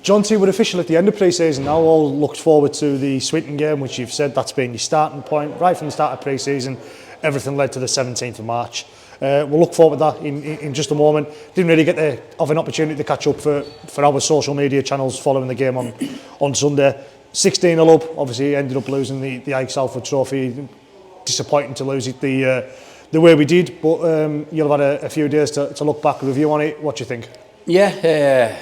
Jonty, we're official at the end of pre-season now. All looked forward to the Swinton game, which you've said that's been your starting point right from the start of pre-season. Everything led to the 17th of March. We'll look forward to that in just a moment. Didn't really get to have an opportunity to catch up for our social media channels following the game on Sunday. 16-0 up, obviously ended up losing the Ike Salford Trophy. Disappointing to lose it the way we did, but you'll have had a few days to look back, review on it. What do you think? Yeah,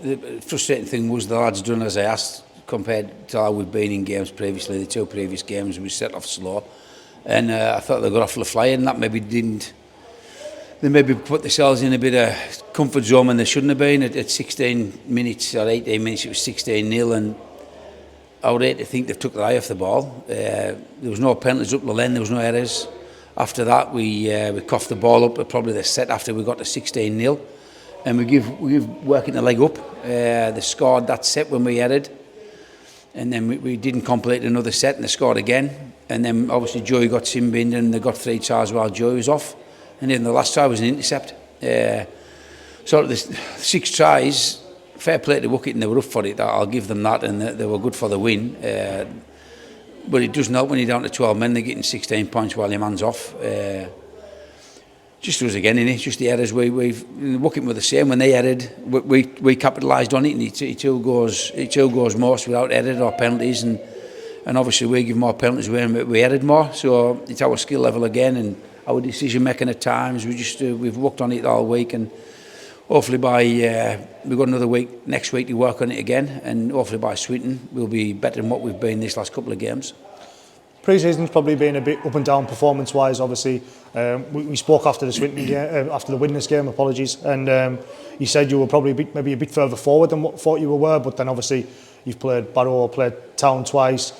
the frustrating thing was the lads done as I asked compared to how we've been in games previously. The two previous games we set off slow, and I thought they got off the fly, and that maybe didn't. They maybe put themselves in a bit of comfort zone when they shouldn't have been. At 16 minutes or 18 minutes, it was 16-0, and I would hate to think they've took their eye off the ball. There was no penalties up the lane, there was no errors. After that, we coughed the ball up, probably the set after we got to 16-0. And we give Working the leg up. They scored that set when we headed. And then we didn't complete another set and they scored again. And then obviously Joey got sin-binned and they got 3 tries while Joey was off. And then the last try was an intercept. So the 6 tries, fair play to Workington, they were up for it. I'll give them that, and they were good for the win. But it doesn't help when you're down to 12 men, they're getting 16 points while your man's off. Just us again, innit? Just the errors. Working with the same when they headed, we capitalised on it, and it all goes most without error or penalties, and obviously we give more penalties when we headed more. So it's our skill level again, and our decision making at times. We've worked on it all week, and hopefully we've got another week next week to work on it again, and hopefully by Swinton we'll be better than what we've been this last couple of games. Pre-season's probably been a bit up and down performance-wise. Obviously, we spoke after the Swinton game, after the Widnes game. Apologies, and you said you were probably maybe a bit further forward than what thought you were. But then obviously you've played Barrow, played Town twice.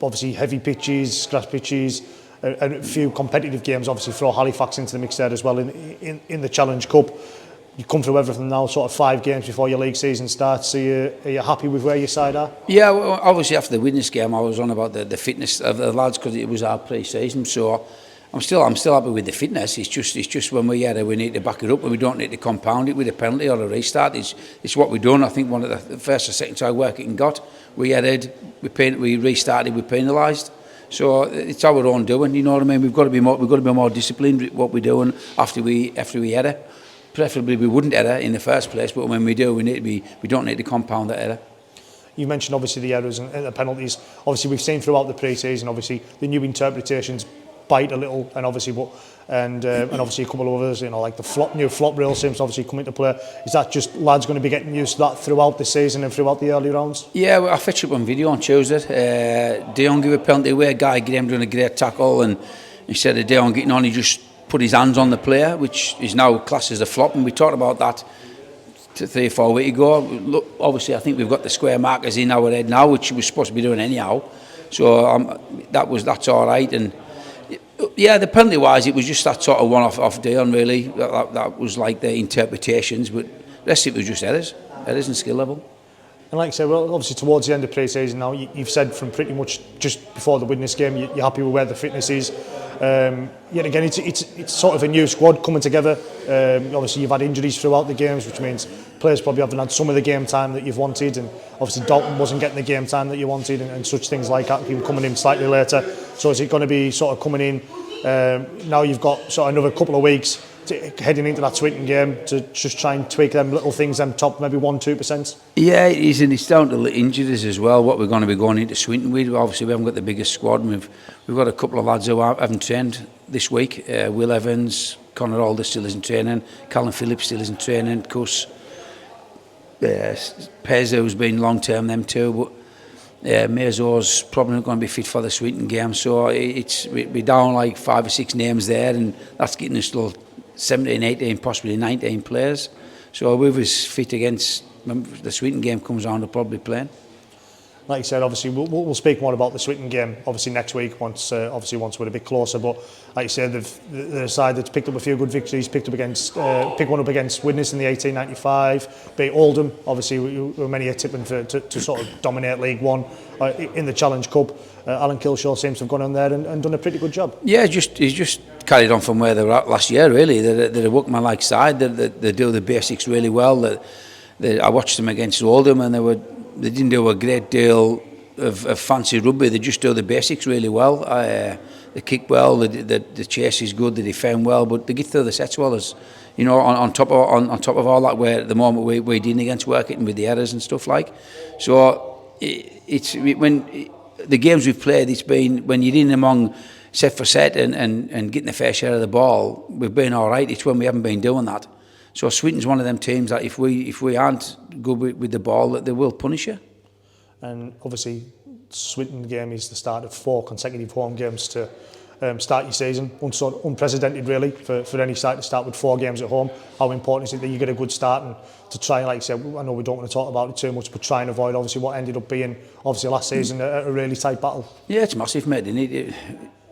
Obviously heavy pitches, grass pitches, and a few competitive games. Obviously throw Halifax into the mix there as well in the Challenge Cup. You come through everything now, sort of 5 games before your league season starts. Are you happy with where your side are? Yeah, well, obviously after the Widnes game, I was on about the fitness of the lads because it was our pre-season. So I'm still happy with the fitness. It's just when we need to back it up, and we don't need to compound it with a penalty or a restart. It's what we've done. I think one of the first or second try Workington got, we headed, we restarted, we penalised. So it's our own doing. You know what I mean? We've got to be more disciplined with what we're doing after we header. Preferably we wouldn't error in the first place, but when we do, we don't need to compound that error. You mentioned obviously the errors and the penalties. Obviously we've seen throughout the pre-season, obviously the new interpretations bite a little, and obviously obviously a couple of others, like the new flop rule seems to obviously come into play. Is that just lads going to be getting used to that throughout the season and throughout the early rounds? Yeah, well, I fetched up on video on Tuesday. Dion gave a penalty away, Guy Graham doing a great tackle, and instead of Dion getting on, he just put his hands on the player, which is now classed as a flop, and we talked about that 3 or 4 weeks ago. Look, obviously I think we've got the square markers in our head now, which we're supposed to be doing anyhow, so that's all right. And yeah, the penalty wise, it was just that sort of one off Dion really, that was like the interpretations, but the rest of it was just errors and skill level. And like I said, well, obviously towards the end of pre-season now, you've said from pretty much just before the Widnes game, you're happy with where the fitness is. Yet again, it's sort of a new squad coming together. Obviously, you've had injuries throughout the games, which means players probably haven't had some of the game time that you've wanted, and obviously Dalton wasn't getting the game time that you wanted, and such things like that. Him coming in slightly later. So is it going to be sort of coming in now? You've got sort of another couple of weeks heading into that Swinton game to just try and tweak them little things, them top maybe 1-2%. Yeah, it is, and it's down to the injuries as well. What we're going to be going into Swinton with. Obviously, we haven't got the biggest squad. And we've got a couple of lads who haven't trained this week. Will Evans, Connor Alder still isn't training. Callum Phillips still isn't training. Cus, Pez, who's been long term, them too. But Mazo's probably not going to be fit for the Swinton game. So we're down like 5 or 6 names there, and that's getting us still 17, 18, possibly 19 players. So we was fit against the Swinton game comes on, they'll probably playing. Like you said, obviously we'll speak more about the Swinton game obviously next week once we're a bit closer. But like you said, the side that's picked up a few good victories, picked one up against Widnes in the 1895, beat Oldham. Obviously we were many a tipping to sort of dominate League One in the Challenge Cup. Alan Kilshaw seems to have gone on there and done a pretty good job. Yeah, he's just carried on from where they were at last year. Really, they're a workman-like side. They do the basics really well. I watched them against Oldham, and they didn't do a great deal of fancy rugby. They just do the basics really well. They kick well, the chase is good, they defend well, but they get through the sets well. As you know, on top of all that, where at the moment we're dealing against Workington with the errors and stuff like. So when the games we've played, it's been when you're in among set for set and getting a fair share of the ball, we've been all right. It's when we haven't been doing that. So Swinton's one of them teams that if we aren't good with the ball, that they will punish you. And obviously, Swinton game is the start of 4 consecutive home games to start your season. Unprecedented, really, for any side to start with 4 games at home. How important is it that you get a good start and to try and, like I said, I know we don't want to talk about it too much, but try and avoid obviously what ended up being obviously last season a really tight battle. Yeah, it's massive, mate.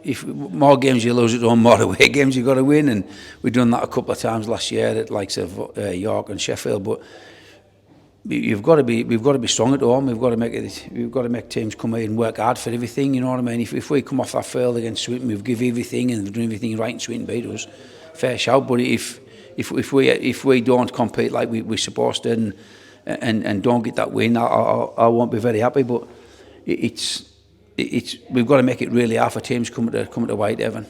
If more games you lose at home, more away games you got to win, and we've done that a couple of times last year at likes of York and Sheffield. But we've got to be strong at home. We've got to make teams come here and work hard for everything. You know what I mean? If we come off that field against Swinton, we've give everything and we've done everything right, and Swinton beat us, fair shout. But if we don't compete like we're supposed to and don't get that win, I won't be very happy. But we've got to make it really hard for teams coming to White, Evan.